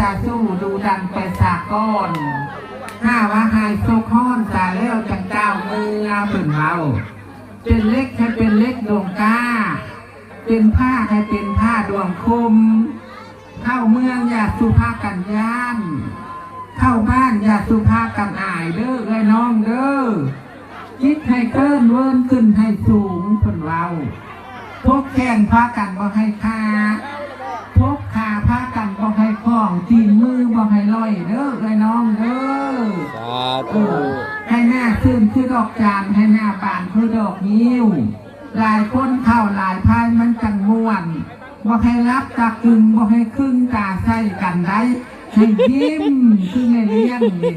จะสู้ดูดันไปสาก้อนถ้าว่าหายโซค้อนจะแล้วจังเจ้ามือเพิ่นเว้าเป็นเล็กให้เป็นเล็กดวงกล้าเป็นผ้าให้เป็นผ้าดวงคมเข้าเมืองอย่าสุภากันย่านเข้าบ้านอย่าสุภากันอายเด้อไอ้น้องเด้อคิดให้เกินเวินขึ้นให้สูงเพิ่นเว้าพกแข้งพากันบ่ให้คาพกขาพากันบ่ให้คล้องตีนมือบ่ให้ลอยเด้อไอ้น้องเด้อสาธุ ให้หน้าซื่นคือดอกจานให้หน้าบานคือดอกนิ้วหลายคนเข้าหลายพายมันจังม่วนบ่ให้รับตากึ่งบ่ให้ครึ่งตาใส่กันได้ให้ยิ้มคือในเลี้ยงนี่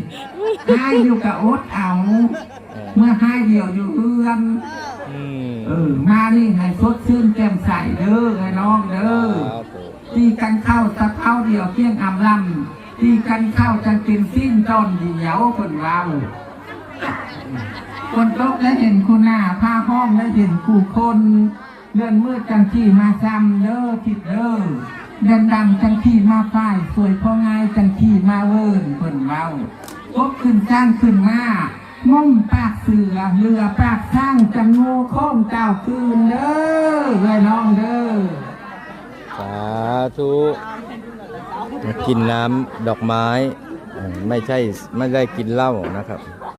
ให้อยู่กับอดเอาเมื่อให้เดียวอยู่เรือนมานี่ให้สดชื่นแจ่มใสเด้อไอ้น้องเด้อตีกันเข้าตะเท้าเดียวเพียงอำลำตีกันเข้าจังเป็นสิ้นต้นเดียวคนเราคนตกและเห็นคุณหน้าผ้าห้องและเห็นผู้คนเดินมืดจังที่มาซ้ำเด้อผิดเด้อเดินดำจังที่มาฝ่ายสวยพอง่ายจังที่มาเวิร์นคนเราพบขึ้นสร้างขึ้นมามุ่งปากเสือเรือปากสร้างจังโง่ข้องเจ้าคืนเด้อไอ้น้องเด้อสาธุมากินน้ำดอกไม้ไม่ได้กินเหล้านะครับ